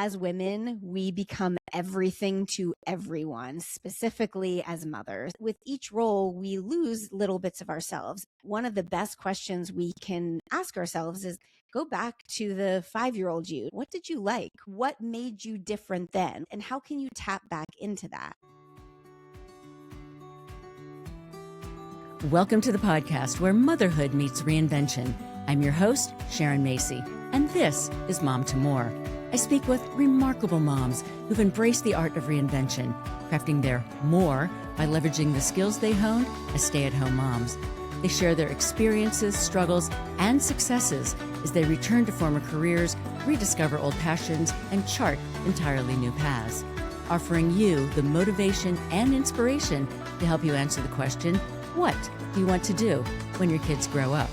as women, we become everything to everyone, specifically as mothers. With each role, we lose little bits of ourselves. One of the best questions we can ask ourselves is, go back to the 5-year-old you. What did you like? What made you different then? And how can you tap back into that? Welcome to the podcast where motherhood meets reinvention. I'm your host, Sharon Macey, and this is Mom to More. I speak with remarkable moms who've embraced the art of reinvention, crafting their more by leveraging the skills they honed as stay-at-home moms. They share their experiences, struggles, and successes as they return to former careers, rediscover old passions, and chart entirely new paths, offering you the motivation and inspiration to help you answer the question, what do you want to do when your kids grow up?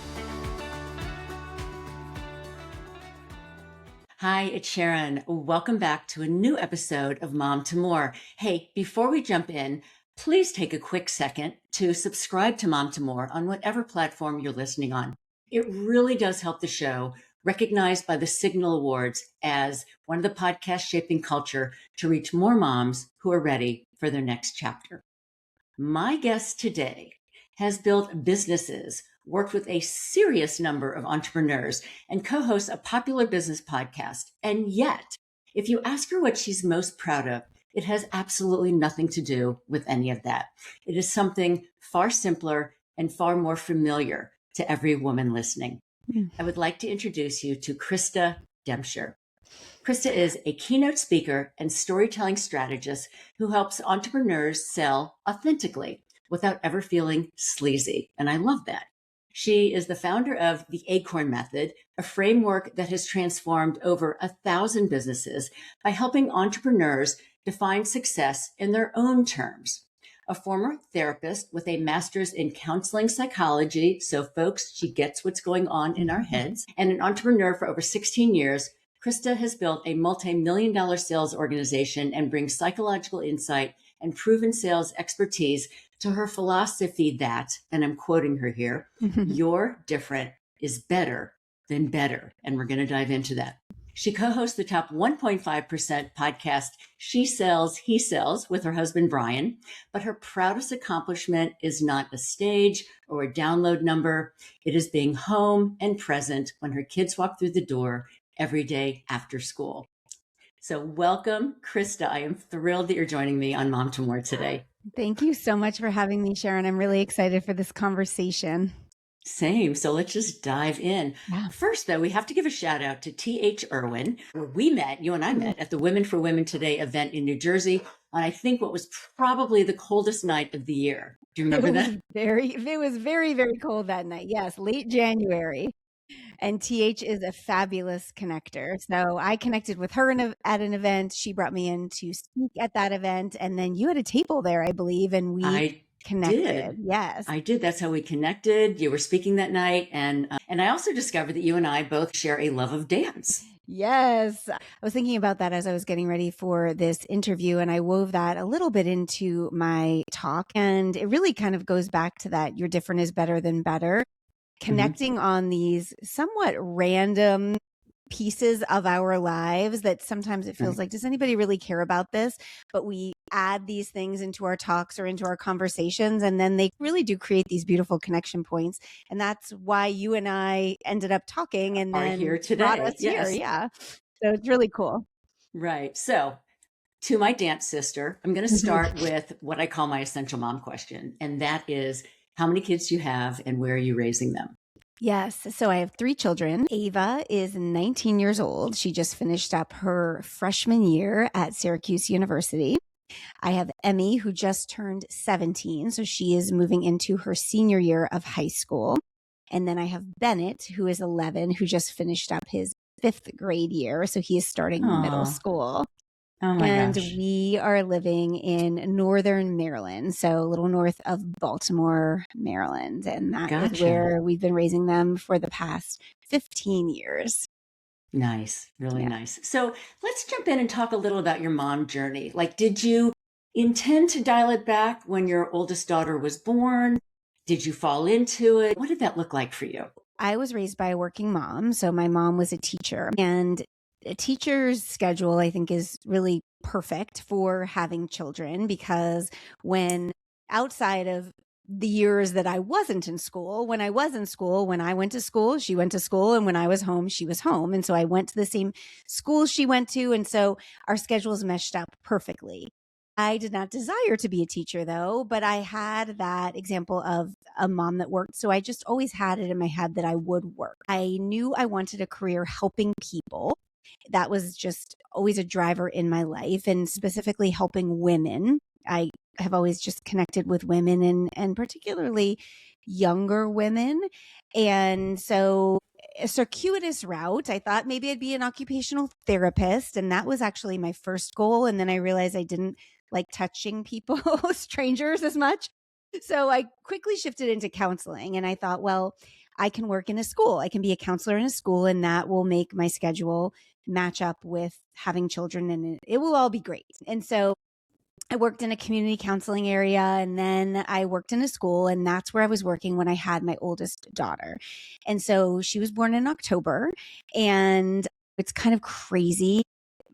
Hi, it's Sharon. Welcome back to a new episode of Mom to More. Hey, before we jump in, please take a quick second to subscribe to Mom to More on whatever platform you're listening on. It really does help the show, recognized by the Signal Awards as one of the podcasts shaping culture to reach more moms who are ready for their next chapter. My guest today has built businesses, worked with a serious number of entrepreneurs, and co-hosts a popular business podcast. And yet, if you ask her what she's most proud of, it has absolutely nothing to do with any of that. It is something far simpler and far more familiar to every woman listening. I would like to introduce you to Krista Demcher. Krista is a keynote speaker and storytelling strategist who helps entrepreneurs sell authentically without ever feeling sleazy. And I love that. She is the founder of the Acorn Method, a framework that has transformed over 1,000 businesses by helping entrepreneurs define success in their own terms. A former therapist with a master's in counseling psychology, so folks, she gets what's going on in our heads, and an entrepreneur for over 16 years, Krista has built a multi-million-dollar sales organization and brings psychological insight and proven sales expertise to her philosophy that, and I'm quoting her here, your different is better than better. And we're going to dive into that. She co-hosts the top 1.5% podcast, She Sells, He Sells, with her husband, Brian. But her proudest accomplishment is not a stage or a download number. It is being home and present when her kids walk through the door every day after school. So welcome, Krista. I am thrilled that you're joining me on Mom to More today. Thank you so much for having me, Sharon. I'm really excited for this conversation. Same. So let's just dive in. Yeah. First, though, we have to give a shout out to T.H. Irwin, where you and I met at the Women for Women Today event in New Jersey on, I think, what was probably the coldest night of the year. Do you remember that? It was very, very cold that night. Yes, late January. And TH is a fabulous connector. So I connected with her at an event. She brought me in to speak at that event. And then you had a table there, I believe, and we connected. Yes, I did. That's how we connected. You were speaking that night. And I also discovered that you and I both share a love of dance. Yes. I was thinking about that as I was getting ready for this interview, and I wove that a little bit into my talk. And it really kind of goes back to that your different is better than better. Connecting on these somewhat random pieces of our lives that sometimes it feels like, does anybody really care about this? But we add these things into our talks or into our conversations, and then they really do create these beautiful connection points. And that's why you and I ended up talking and then here today. Brought us here. Yeah. So it's really cool. Right. So to my dance sister, I'm going to start with what I call my essential mom question. And that is, how many kids do you have and where are you raising them? Yes. So I have 3 children. Ava is 19 years old. She just finished up her freshman year at Syracuse University. I have Emmy, who just turned 17. So she is moving into her senior year of high school. And then I have Bennett, who is 11, who just finished up his 5th grade year. So he is starting middle school. Oh my gosh. We are living in northern Maryland, so a little north of Baltimore, Maryland. And that is where we've been raising them for the past 15 years. Nice. Really nice. So let's jump in and talk a little about your mom journey. Like, did you intend to dial it back when your oldest daughter was born? Did you fall into it? What did that look like for you? I was raised by a working mom. So my mom was a teacher, and A teacher's schedule, I think, is really perfect for having children because when outside of the years that I wasn't in school, when I was in school, when I went to school, she went to school. And when I was home, she was home. And so I went to the same school she went to. And so our schedules meshed up perfectly. I did not desire to be a teacher though, but I had that example of a mom that worked. So I just always had it in my head that I would work. I knew I wanted a career helping people. That was just always a driver in my life, and specifically helping women. I have always just connected with women and particularly younger women. And so a circuitous route, I thought maybe I'd be an occupational therapist. And that was actually my first goal. And then I realized I didn't like touching people, strangers as much. So I quickly shifted into counseling, and I thought, well, I can work in a school. I can be a counselor in a school, and that will make my schedule match up with having children, and it will all be great. And so I worked in a community counseling area, and then I worked in a school, and that's where I was working when I had my oldest daughter. And so she was born in October, and it's kind of crazy.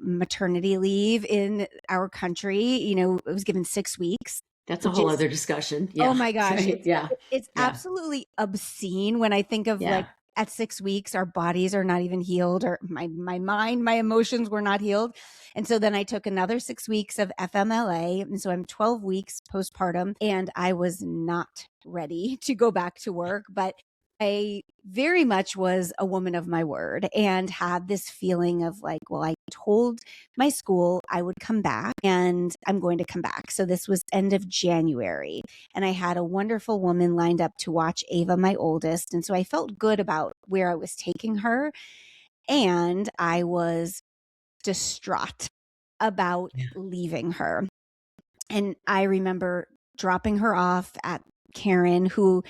Maternity leave in our country, it was given 6 weeks. That's a whole other discussion. Oh Yeah. my gosh. Right. It's Yeah. absolutely obscene when I think of like at 6 weeks, our bodies are not even healed, or my mind, my emotions were not healed. And so then I took another 6 weeks of FMLA. And so I'm 12 weeks postpartum, and I was not ready to go back to work, but I very much was a woman of my word and had this feeling of like, well, I told my school I would come back, and I'm going to come back. So this was end of January, and I had a wonderful woman lined up to watch Ava, my oldest. And so I felt good about where I was taking her, and I was distraught about leaving her. And I remember dropping her off at Karen, who,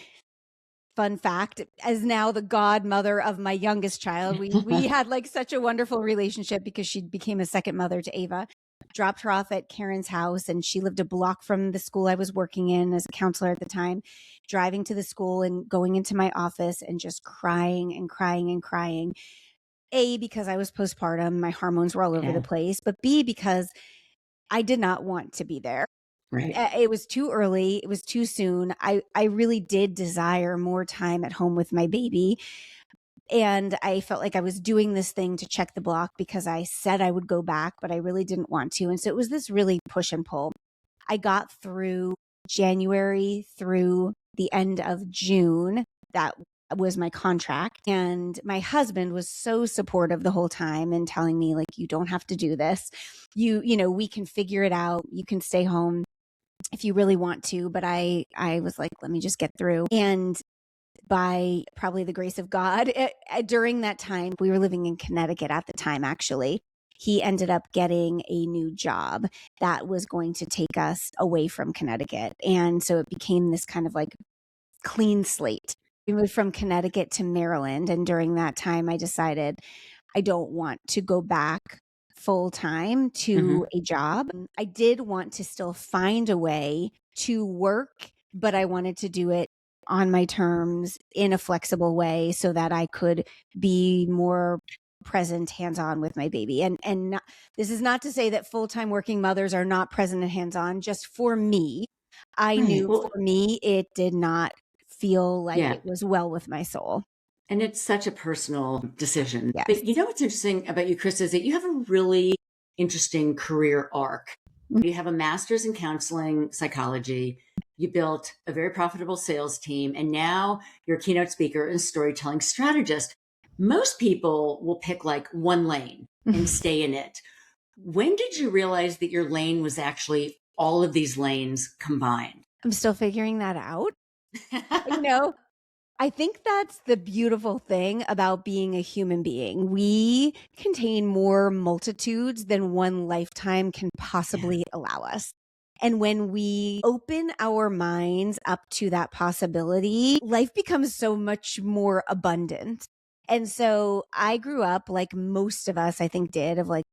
fun fact, as now the godmother of my youngest child. We had like such a wonderful relationship because she became a second mother to Ava. Dropped her off at Karen's house, and she lived a block from the school I was working in as a counselor at the time. Driving to the school and going into my office and just crying and crying and crying. A, because I was postpartum, my hormones were all over the place, but B, because I did not want to be there. Right. It was too early. It was too soon. I really did desire more time at home with my baby. And I felt like I was doing this thing to check the block because I said I would go back, but I really didn't want to. And so it was this really push and pull. I got through January through the end of June. That was my contract. And my husband was so supportive the whole time and telling me, like, you don't have to do this. We can figure it out. You can stay home if you really want to. But I was like, let me just get through. And by probably the grace of God, during that time, we were living in Connecticut at the time, actually. He ended up getting a new job that was going to take us away from Connecticut. And so it became this kind of like clean slate. We moved from Connecticut to Maryland. And during that time, I decided I don't want to go back full time to a job. I did want to still find a way to work, but I wanted to do it on my terms in a flexible way so that I could be more present, hands-on with my baby. And not, this is not to say that full-time working mothers are not present and hands-on. Just for me, I knew for me, it did not feel like it was well with my soul. And it's such a personal decision. Yes. But you know what's interesting about you, Krista, is that you have a really interesting career arc. You have a master's in counseling psychology. You built a very profitable sales team, and now you're a keynote speaker and storytelling strategist. Most people will pick like one lane and stay in it. When did you realize that your lane was actually all of these lanes combined? I'm still figuring that out. I think that's the beautiful thing about being a human being. We contain more multitudes than one lifetime can possibly allow us. And when we open our minds up to that possibility, life becomes so much more abundant. And so I grew up like most of us, I think, did, of like,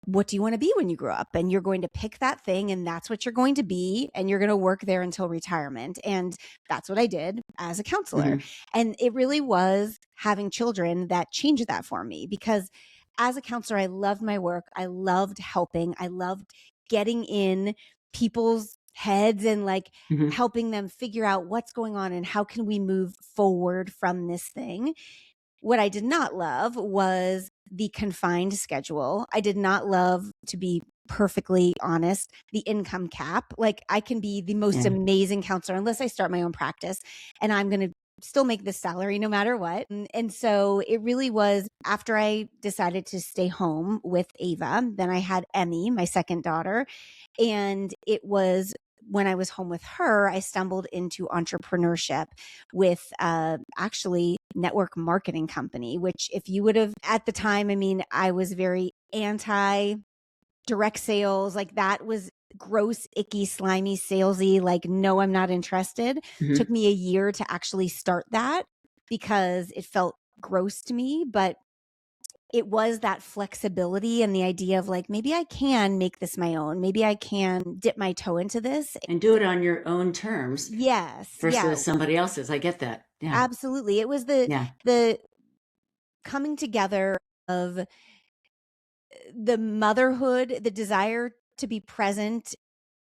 what do you want to be when you grow up? And you're going to pick that thing, and that's what you're going to be. And you're going to work there until retirement. And that's what I did as a counselor. And it really was having children that changed that for me, because as a counselor, I loved my work. I loved helping. I loved getting in people's heads and like helping them figure out what's going on and how can we move forward from this thing. What I did not love was the confined schedule. I did not love, to be perfectly honest, the income cap. Like, I can be the most amazing counselor unless I start my own practice, and I'm going to still make this salary no matter what. And so it really was after I decided to stay home with Ava, then I had Emmy, my second daughter. And it was when I was home with her, I stumbled into entrepreneurship with actually network marketing company, which if you would have at the time, I mean, I was very anti direct sales. Like, that was gross, icky, slimy, salesy. Like, no, I'm not interested. Took me a year to actually start that because it felt gross to me, but it was that flexibility and the idea of like, maybe I can make this my own. Maybe I can dip my toe into this and do it on your own terms. Yes. Versus somebody else's. I get that. Yeah. Absolutely. It was the coming together of the motherhood, the desire to be present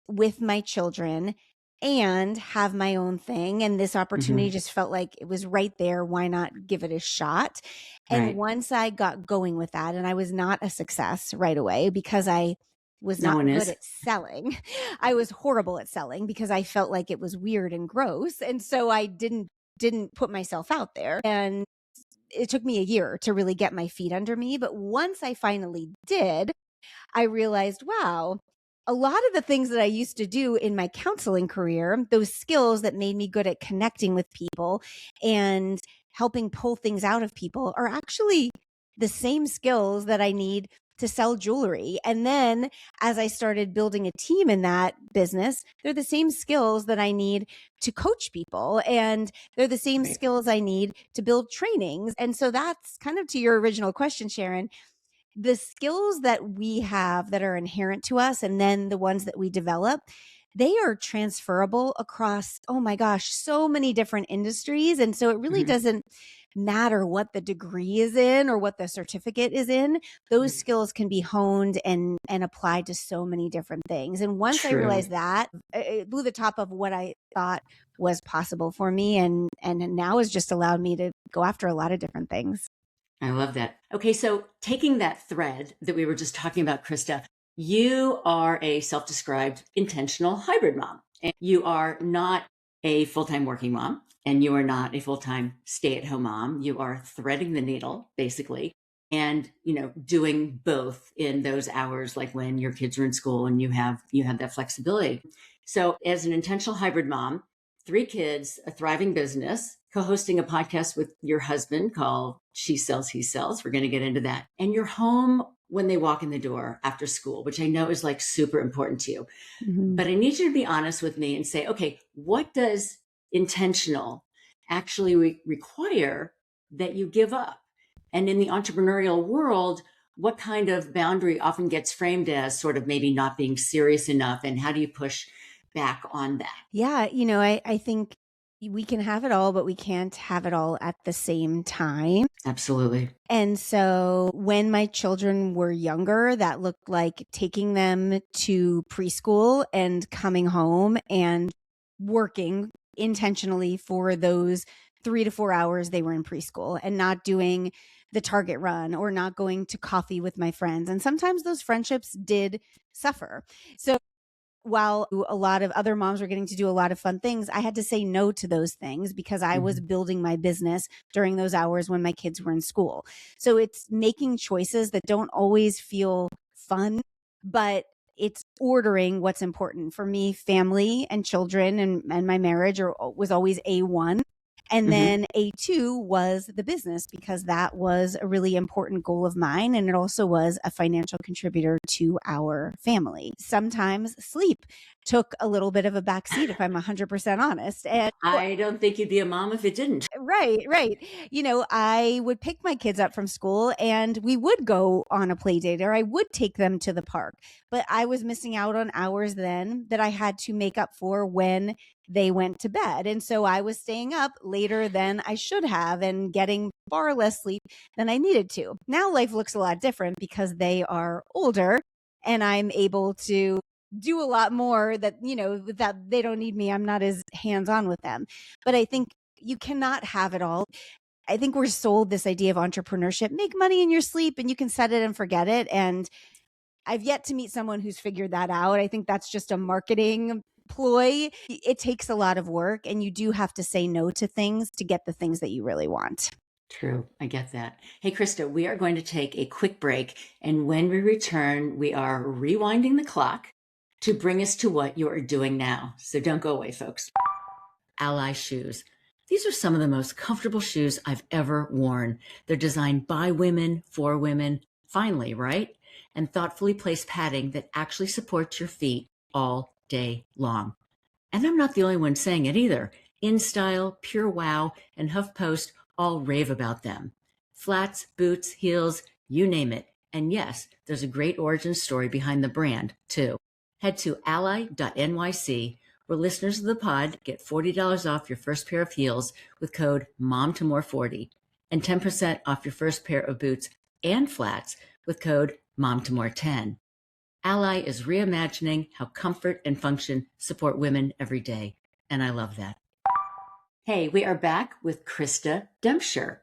with my children and have my own thing. And this opportunity just felt like it was right there. Why not give it a shot? And once I got going with that, and I was not a success right away because I was not good at selling. I was horrible at selling because I felt like it was weird and gross. And so I didn't put myself out there. And it took me a year to really get my feet under me. But once I finally did, I realized, wow, a lot of the things that I used to do in my counseling career, those skills that made me good at connecting with people and helping pull things out of people, are actually the same skills that I need to sell jewelry. And then as I started building a team in that business, they're the same skills that I need to coach people. And they're the same skills I need to build trainings. And so that's kind of to your original question, Sharon. The skills that we have that are inherent to us, and then the ones that we develop, they are transferable across, oh my gosh, so many different industries. And so it really doesn't matter what the degree is in or what the certificate is in. Those skills can be honed and applied to so many different things. And once I realized that, it blew the top of what I thought was possible for me. And now has just allowed me to go after a lot of different things. I love that. Okay, so taking that thread that we were just talking about, Krista, you are a self-described intentional hybrid mom. And you are not a full-time working mom, and you are not a full-time stay-at-home mom. You are threading the needle, basically, and doing both in those hours, like when your kids are in school and you have that flexibility. So as an intentional hybrid mom, 3 kids, a thriving business, co-hosting a podcast with your husband called She Sells, He Sells. We're going to get into that. And you're home when they walk in the door after school, which I know is like super important to you. But I need you to be honest with me and say, okay, what does intentional actually require that you give up? And in the entrepreneurial world, what kind of boundary often gets framed as sort of maybe not being serious enough? And how do you push back on that? Yeah. I think we can have it all, but we can't have it all at the same time. Absolutely. And so when my children were younger, that looked like taking them to preschool and coming home and working intentionally for those 3 to 4 hours they were in preschool, and not doing the Target run or not going to coffee with my friends. And sometimes those friendships did suffer. So while a lot of other moms were getting to do a lot of fun things, I had to say no to those things because I was building my business during those hours when my kids were in school. So it's making choices that don't always feel fun, but it's ordering what's important. For me, family and children and my marriage was always A1. And then A2 was the business, because that was a really important goal of mine. And it also was a financial contributor to our family. Sometimes sleep took a little bit of a backseat, if I'm 100% honest. And I don't think you'd be a mom if it didn't. Right. I would pick my kids up from school and we would go on a play date, or I would take them to the park. But I was missing out on hours then that I had to make up for when they went to bed. And so I was staying up later than I should have and getting far less sleep than I needed to. Now life looks a lot different because they are older and I'm able to do a lot more that, that they don't need me. I'm not as hands-on with them. But I think you cannot have it all. I think we're sold this idea of entrepreneurship, make money in your sleep and you can set it and forget it. And I've yet to meet someone who's figured that out. I think that's just a marketing ploy. It takes a lot of work and you do have to say no to things to get the things that you really want. True. I get that. Hey, Krista, we are going to take a quick break. And when we return, we are rewinding the clock to bring us to what you are doing now. So don't go away, folks. Ally shoes. These are some of the most comfortable shoes I've ever worn. They're designed by women, for women, finally, right? And thoughtfully placed padding that actually supports your feet all day long. And I'm not the only one saying it either. InStyle, Pure Wow, and HuffPost all rave about them. Flats, boots, heels, you name it. And yes, there's a great origin story behind the brand, too. Head to ally.nyc, where listeners of the pod get $40 off your first pair of heels with code MOMTOMORE40 and 10% off your first pair of boots and flats with code MOMTOMORE10. Ally is reimagining how comfort and function support women every day, and I love that. Hey, we are back with Krista Demcher.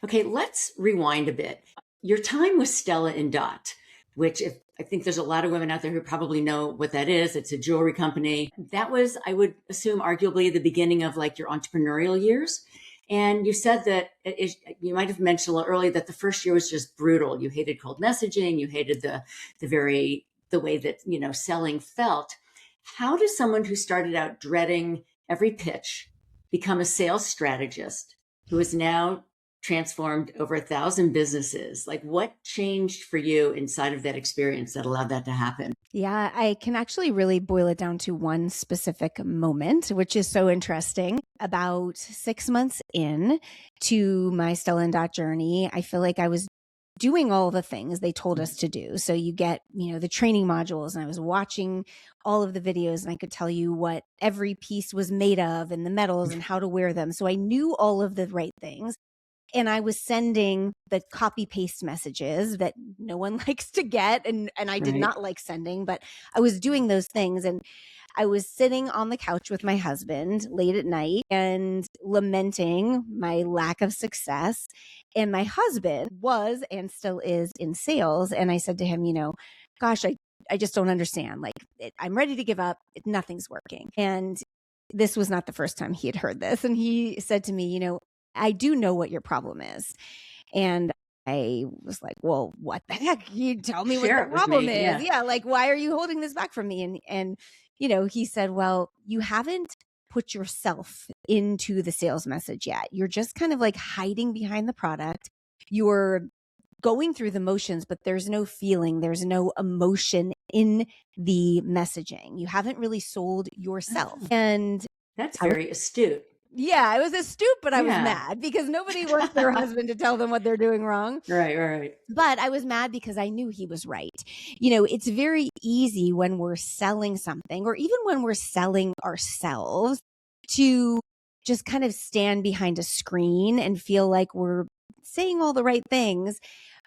Okay, let's rewind a bit. Your time with Stella and Dot, which I think there's a lot of women out there who probably know what that is. It's a jewelry company. That was, I would assume, arguably the beginning of like your entrepreneurial years. And you said that you might have mentioned a little earlier that the first year was just brutal. You hated cold messaging. You hated the way that, selling felt. How does someone who started out dreading every pitch become a sales strategist who is now transformed over 1,000 businesses? Like, what changed for you inside of that experience that allowed that to happen? Yeah, I can actually really boil it down to one specific moment, which is so interesting. About 6 months in to my Stella and Dot journey, I feel like I was doing all the things they told us to do. So you get, the training modules, and I was watching all of the videos and I could tell you what every piece was made of and the metals and how to wear them. So I knew all of the right things. And I was sending the copy paste messages that no one likes to get. And I did not like sending, but I was doing those things. And I was sitting on the couch with my husband late at night and lamenting my lack of success. And my husband was and still is in sales. And I said to him, gosh, I just don't understand. Like, I'm ready to give up. Nothing's working. And this was not the first time he had heard this. And he said to me, I do know what your problem is. And I was like, well, what the heck? You tell me what the problem is. Yeah. Like, why are you holding this back from me? And he said, well, you haven't put yourself into the sales message yet. You're just kind of like hiding behind the product. You're going through the motions, but there's no feeling, there's no emotion in the messaging. You haven't really sold yourself. And that's very astute. Yeah, I was astute, but I was mad because nobody wants their husband to tell them what they're doing wrong. Right. But I was mad because I knew he was right. It's very easy when we're selling something or even when we're selling ourselves to just kind of stand behind a screen and feel like we're saying all the right things.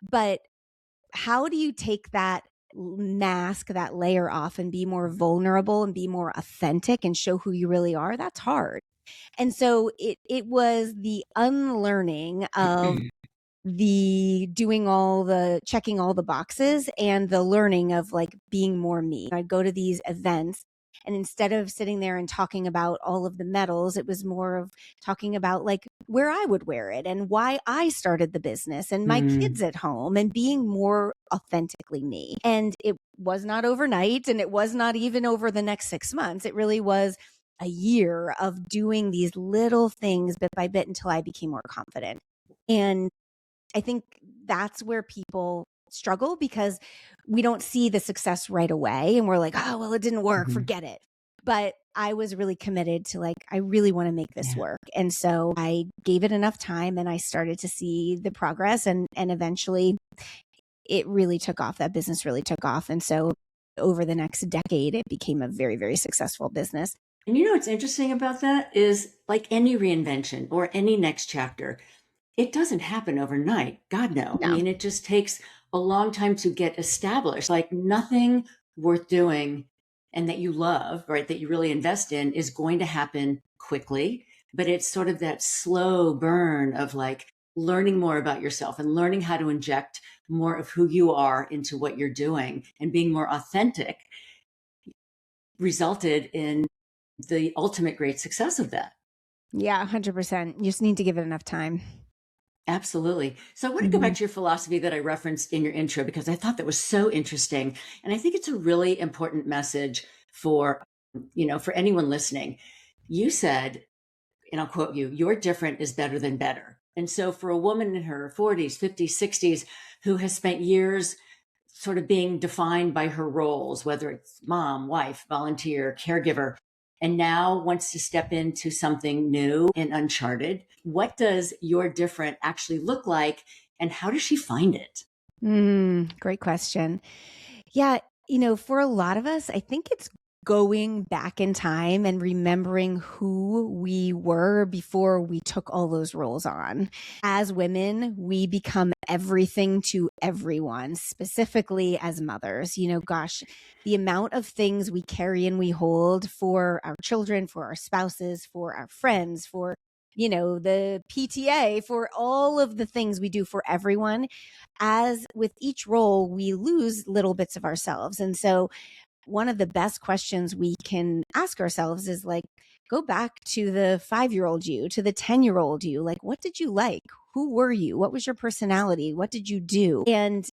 But how do you take that mask, that layer off and be more vulnerable and be more authentic and show who you really are? That's hard. And so it was the unlearning of the checking all the boxes and the learning of like being more me. I'd go to these events and instead of sitting there and talking about all of the metals, it was more of talking about like where I would wear it and why I started the business and my kids at home and being more authentically me. And it was not overnight and it was not even over the next 6 months. It really was a year of doing these little things bit by bit until I became more confident. And I think that's where people struggle because we don't see the success right away. And we're like, oh, well, it didn't work. Forget it. But I was really committed to like, I really want to make this work. And so I gave it enough time and I started to see the progress and eventually it really took off. That business really took off. And so over the next decade, it became a very, very successful business. And you know what's interesting about that is like any reinvention or any next chapter, it doesn't happen overnight. God, no. I No. mean, it just takes a long time to get established. Like nothing worth doing and that you love, right, that you really invest in is going to happen quickly. But it's sort of that slow burn of like learning more about yourself and learning how to inject more of who you are into what you're doing and being more authentic resulted in the ultimate great success of that. Yeah, 100%. You just need to give it enough time. Absolutely. So I want to go back to your philosophy that I referenced in your intro because I thought that was so interesting. And I think it's a really important message for, for anyone listening. You said, and I'll quote you, "You're different is better than better." And so for a woman in her 40s, 50s, 60s who has spent years sort of being defined by her roles, whether it's mom, wife, volunteer, caregiver, and now wants to step into something new and uncharted. What does your different actually look like and how does she find it? Great question. Yeah, for a lot of us, I think it's going back in time and remembering who we were before we took all those roles on. As women, we become everything to everyone, specifically as mothers. Gosh, the amount of things we carry and we hold for our children, for our spouses, for our friends, for the PTA, for all of the things we do for everyone. As with each role, we lose little bits of ourselves. And so one of the best questions we can ask ourselves is like, go back to the 5-year-old you, to the 10-year-old you. Like, what did you like? Who were you? What was your personality? What did you do? And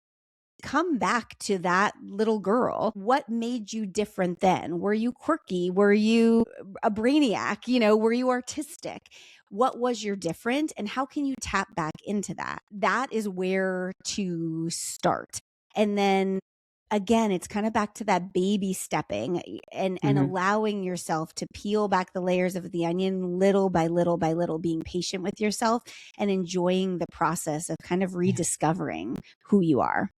come back to that little girl. What made you different then? Were you quirky? Were you a brainiac? Were you artistic? What was your different? And how can you tap back into that? That is where to start. And then again, it's kind of back to that baby stepping and allowing yourself to peel back the layers of the onion little by little by little, being patient with yourself and enjoying the process of kind of rediscovering who you are.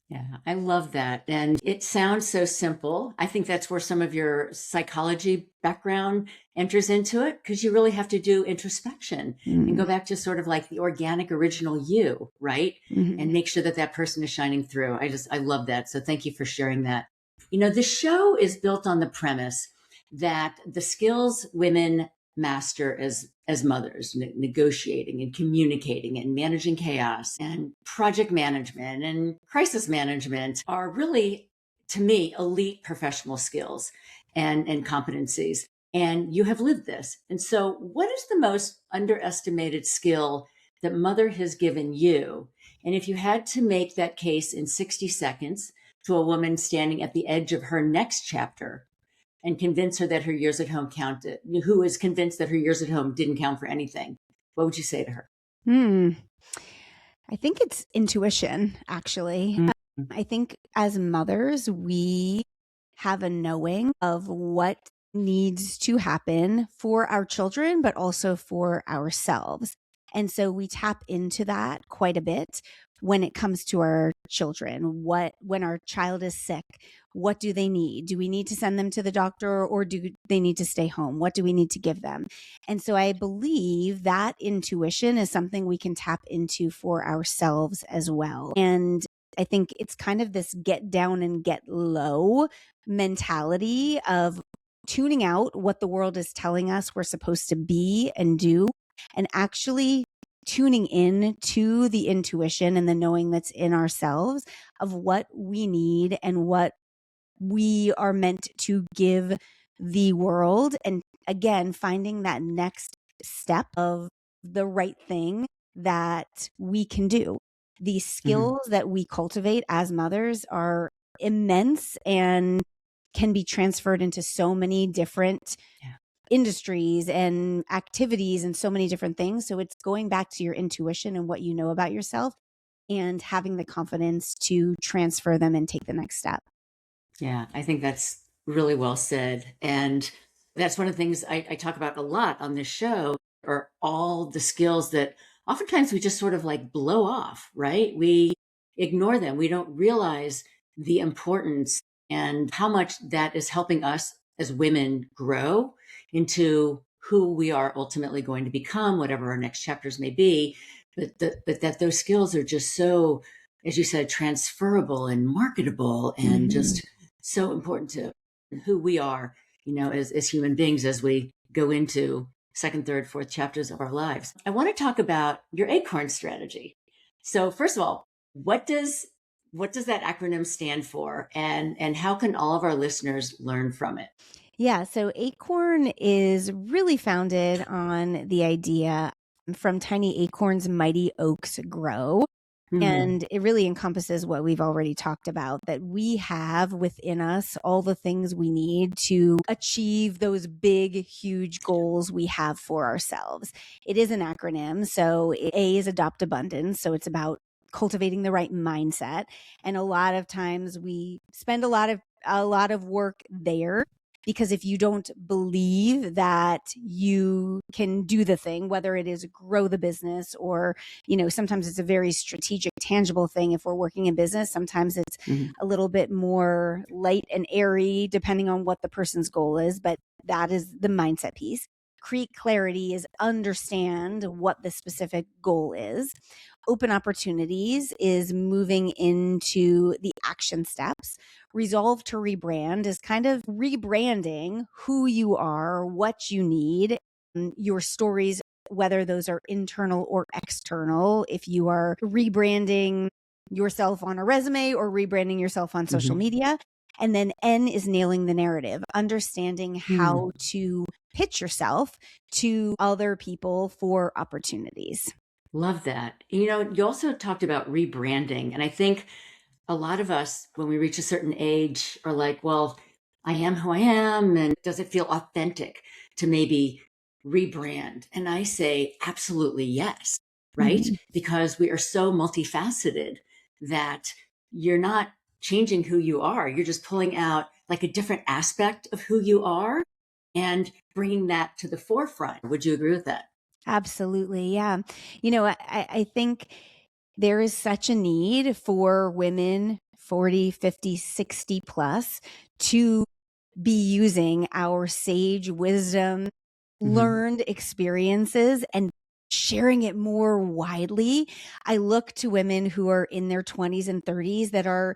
Yeah, I love that. And it sounds so simple. I think that's where some of your psychology background enters into it because you really have to do introspection and go back to sort of like the organic original you, right? And make sure that that person is shining through. I love that. So thank you for sharing that. The show is built on the premise that the skills women master as mothers, negotiating and communicating and managing chaos and project management and crisis management are really, to me, elite professional skills and competencies. And you have lived this. And so what is the most underestimated skill that mother has given you? And if you had to make that case in 60 seconds to a woman standing at the edge of her next chapter, and convince her that her years at home counted, who is convinced that her years at home didn't count for anything, what would you say to her? I think it's intuition, actually. I think as mothers, we have a knowing of what needs to happen for our children, but also for ourselves. And so we tap into that quite a bit when it comes to our children. When our child is sick, what do they need? Do we need to send them to the doctor or do they need to stay home? What do we need to give them? And so I believe that intuition is something we can tap into for ourselves as well. And I think it's kind of this get down and get low mentality of tuning out what the world is telling us we're supposed to be and do, and actually tuning in to the intuition and the knowing that's in ourselves of what we need and what we are meant to give the world. And again, finding that next step of the right thing that we can do. These skills that we cultivate as mothers are immense and can be transferred into so many different industries and activities and so many different things. So it's going back to your intuition and what you know about yourself and having the confidence to transfer them and take the next step. Yeah, I think that's really well said. And that's one of the things I talk about a lot on this show are all the skills that oftentimes we just sort of like blow off, right? We ignore them. We don't realize the importance and how much that is helping us as women grow into who we are ultimately going to become, whatever our next chapters may be, but that those skills are just so, as you said, transferable and marketable and Mm-hmm. just so important to who we are, as human beings as we go into second, third, fourth chapters of our lives. I want to talk about your ACORN strategy. So first of all, what does that acronym stand for, and how can all of our listeners learn from it? Yeah, so Acorn is really founded on the idea from tiny acorns, mighty oaks grow. Hmm. And it really encompasses what we've already talked about, that we have within us all the things we need to achieve those big, huge goals we have for ourselves. It is an acronym. So A is adopt abundance. So it's about cultivating the right mindset. And a lot of times we spend a lot of work there, because if you don't believe that you can do the thing, whether it is grow the business or, sometimes it's a very strategic, tangible thing. If we're working in business, sometimes it's Hmm. a little bit more light and airy, depending on what the person's goal is. But that is the mindset piece. Create clarity is understand what the specific goal is. Open opportunities is moving into the action steps. Resolve to rebrand is kind of rebranding who you are, what you need, your stories, whether those are internal or external. If you are rebranding yourself on a resume or rebranding yourself on social Hmm. media. And then N is nailing the narrative, understanding Hmm. how to pitch yourself to other people for opportunities. Love that. You also talked about rebranding, and I think a lot of us, when we reach a certain age, are like, well, I am who I am. And does it feel authentic to maybe rebrand? And I say, absolutely yes, right? Mhm. Because we are so multifaceted that you're not changing who you are. You're just pulling out like a different aspect of who you are and bringing that to the forefront. Would you agree with that? Absolutely. Yeah. I think there is such a need for women 40, 50, 60 plus to be using our sage wisdom, Hmm. learned experiences, and sharing it more widely. I look to women who are in their 20s and 30s that are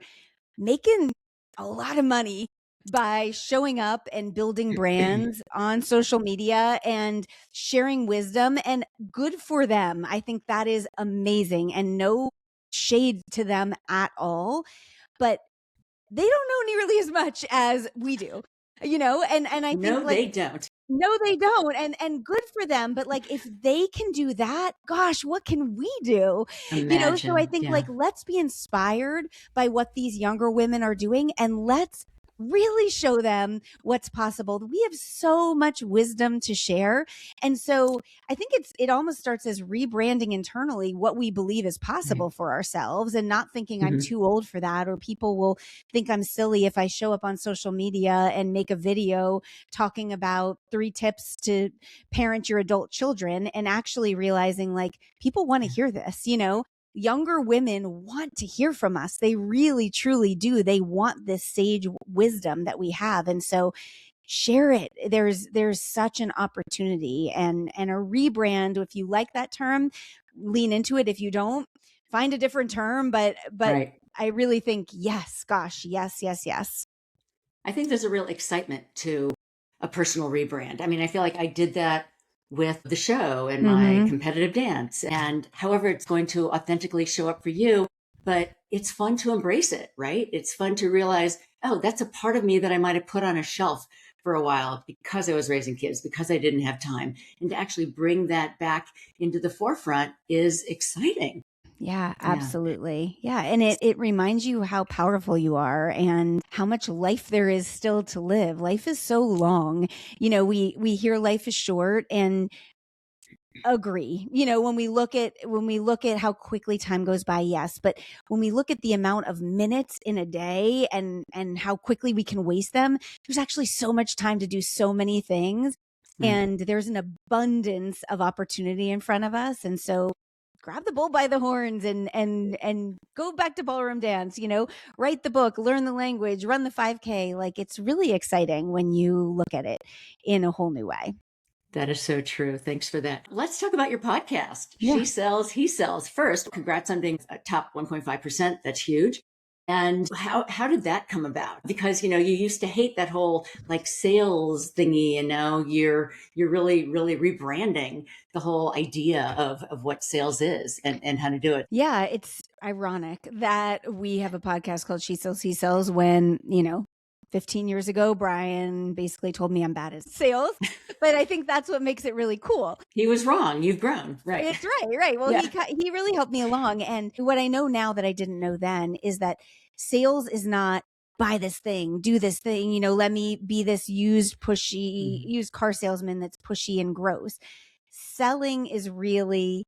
making a lot of money by showing up and building brands on social media and sharing wisdom, and good for them. I think that is amazing and no shade to them at all, but they don't know nearly as much as we do, and I think No, like, they don't. no, they don't. And good for them. But like, if they can do that, gosh, what can we do? So I Imagine. think like, Yeah. let's be inspired by what these younger women are doing, and let's really show them what's possible. We have so much wisdom to share. And so I think it almost starts as rebranding internally what we believe is Right. possible for ourselves, and not thinking I'm Hmm. too old for that, or people will think I'm silly if I show up on social media and make a video talking about 3 tips to parent your adult children, and actually realizing like, people want to Yeah. hear this. Younger women want to hear from us. They really, truly do. They want this sage wisdom that we have. And so share it. There's such an opportunity, and a rebrand. If you like that term, lean into it. If you don't, find a different term. But Right. I really think, yes, gosh, yes, yes, yes. I think there's a real excitement to a personal rebrand. I mean, I feel like I did that with the show and my Mm-hmm. competitive dance, and however it's going to authentically show up for you. But it's fun to embrace it, right? It's fun to realize, oh, that's a part of me that I might have put on a shelf for a while because I was raising kids, because I didn't have time. And to actually bring that back into the forefront is exciting. Yeah, Yeah. absolutely. Yeah. And it reminds you how powerful you are and how much life there is still to live. Life is so long. We hear life is short, and agree. When we look at how quickly time goes by, yes. But when we look at the amount of minutes in a day, and how quickly we can waste them, there's actually so much time to do so many things. Right. And there's an abundance of opportunity in front of us. And so grab the bull by the horns and go back to ballroom dance, write the book, learn the language, run the 5K. Like, it's really exciting when you look at it in a whole new way. That is so true. Thanks for that. Let's talk about your podcast. Yeah. She Sells, He Sells. First, congrats on being a top 1.5%. That's huge. And how did that come about? Because, you used to hate that whole like sales thingy, and now you're really, really rebranding the whole idea of what sales is and how to do it. Yeah, it's ironic that we have a podcast called She Sells, He Sells when, 15 years ago, Brian basically told me I'm bad at sales, but I think that's what makes it really cool. He was wrong. You've grown. Right. It's right. Well, yeah. He really helped me along. And what I know now that I didn't know then is that sales is not buy this thing, do this thing, let me be this used car salesman that's pushy and gross. Selling is really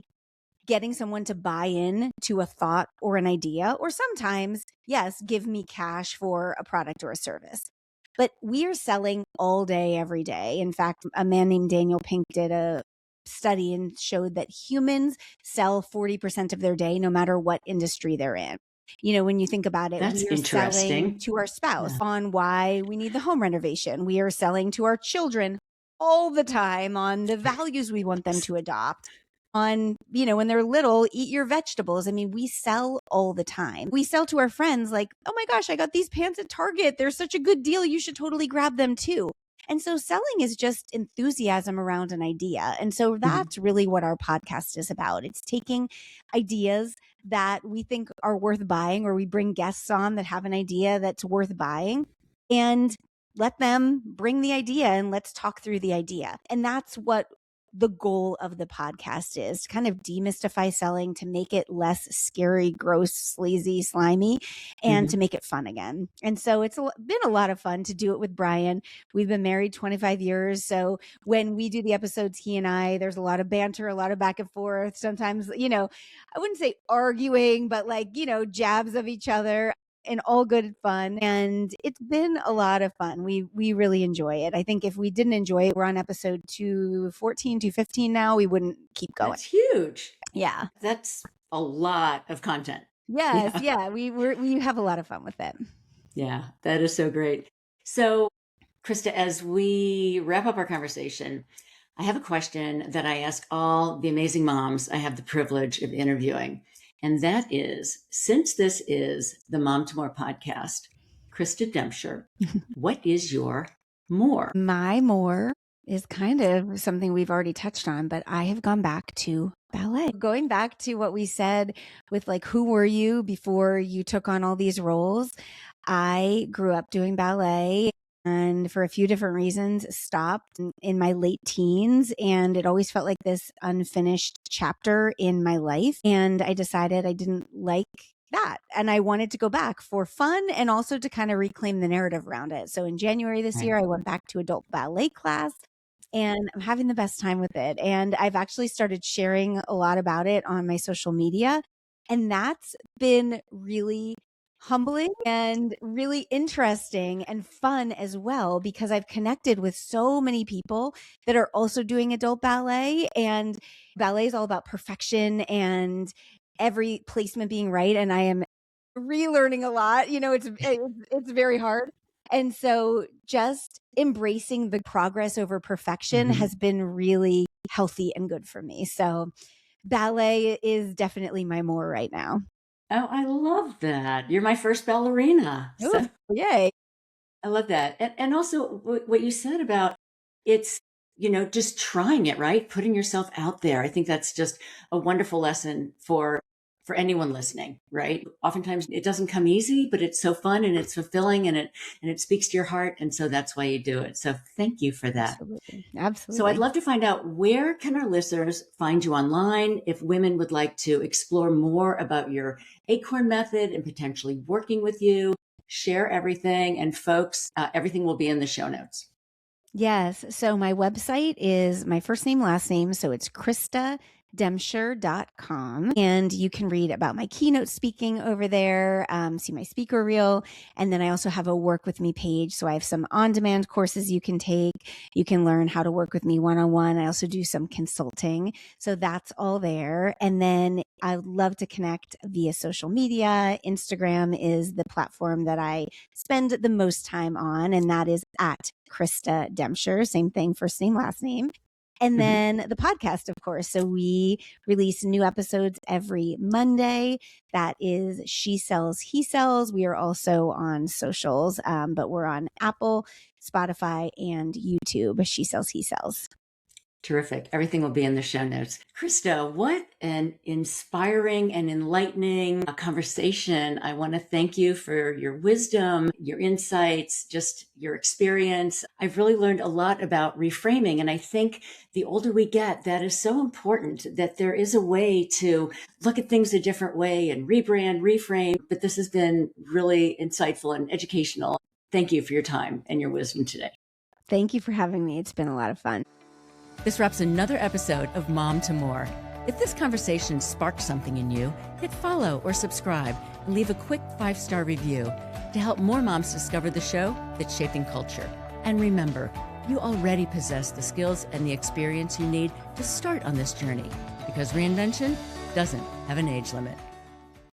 getting someone to buy in to a thought or an idea, or sometimes, yes, give me cash for a product or a service. But we are selling all day, every day. In fact, a man named Daniel Pink did a study and showed that humans sell 40% of their day, no matter what industry they're in. When you think about it, that's we are selling to our spouse on why we need the home renovation. We are selling to our children all the time on the values we want them to adopt. On, when they're little, eat your vegetables. I mean, we sell all the time. We sell to our friends like, oh my gosh, I got these pants at Target. They're such a good deal. You should totally grab them too. And so selling is just enthusiasm around an idea. And so that's really what our podcast is about. It's taking ideas that we think are worth buying, or we bring guests on that have an idea that's worth buying, and let them bring the idea and let's talk through the idea. And that's what the goal of the podcast is, to kind of demystify selling, to make it less scary, gross, sleazy, slimy, and to make it fun again. And so it's been a lot of fun to do it with Brian. We've been married 25 years. So when we do the episodes, he and I, there's a lot of banter, a lot of back and forth. Sometimes, I wouldn't say arguing, but like, jabs of each other. And all good fun. And it's been a lot of fun. We really enjoy it. I think if we didn't enjoy it, we're on episode 214, 215 now, we wouldn't keep going. That's huge. Yeah. That's a lot of content. Yes. Yeah. We have a lot of fun with it. Yeah, that is so great. So, Krista, as we wrap up our conversation, I have a question that I ask all the amazing moms I have the privilege of interviewing. And that is, since this is the Mom to More podcast, Krista Demcher, what is your more? My more is kind of something we've already touched on, but I have gone back to ballet. Going back to what we said with like, who were you before you took on all these roles? I grew up doing ballet, and for a few different reasons stopped in my late teens. And it always felt like this unfinished chapter in my life. And I decided I didn't like that. And I wanted to go back for fun and also to kind of reclaim the narrative around it. So in January this year, I went back to adult ballet class, and I'm having the best time with it. And I've actually started sharing a lot about it on my social media. And that's been really humbling and really interesting and fun as well, because I've connected with so many people that are also doing adult ballet, and ballet is all about perfection and every placement being right. And I am relearning a lot, it's very hard. And so just embracing the progress over perfection has been really healthy and good for me. So ballet is definitely my more right now. Oh, I love that. You're my first ballerina. Ooh, yay. I love that. And also what you said about it's, just trying it, right? Putting yourself out there. I think that's just a wonderful lesson for anyone listening, right? Oftentimes it doesn't come easy, but it's so fun and it's fulfilling and it speaks to your heart. And so that's why you do it. So thank you for that. Absolutely. So I'd love to find out, where can our listeners find you online if women would like to explore more about your Acorn method and potentially working with you? Share everything. And folks, everything will be in the show notes. Yes. So my website is my first name, last name. So it's Krista Demcher.com. And you can read about my keynote speaking over there, see my speaker reel. And then I also have a work with me page. So I have some on-demand courses you can take. You can learn how to work with me one-on-one. I also do some consulting. So that's all there. And then I would love to connect via social media. Instagram is the platform that I spend the most time on, and that is at Krista Demcher. Same thing, first name, last name. And then the podcast, of course. So we release new episodes every Monday. That is She Sells, He Sells. We are also on socials, but we're on Apple, Spotify, and YouTube. She Sells, He Sells. Terrific. Everything will be in the show notes. Krista, what an inspiring and enlightening conversation. I want to thank you for your wisdom, your insights, just your experience. I've really learned a lot about reframing. And I think the older we get, that is so important, that there is a way to look at things a different way and rebrand, reframe. But this has been really insightful and educational. Thank you for your time and your wisdom today. Thank you for having me. It's been a lot of fun. This wraps another episode of Mom to More. If this conversation sparked something in you, hit follow or subscribe and leave a quick 5-star review to help more moms discover the show that's shaping culture. And remember, you already possess the skills and the experience you need to start on this journey, because reinvention doesn't have an age limit.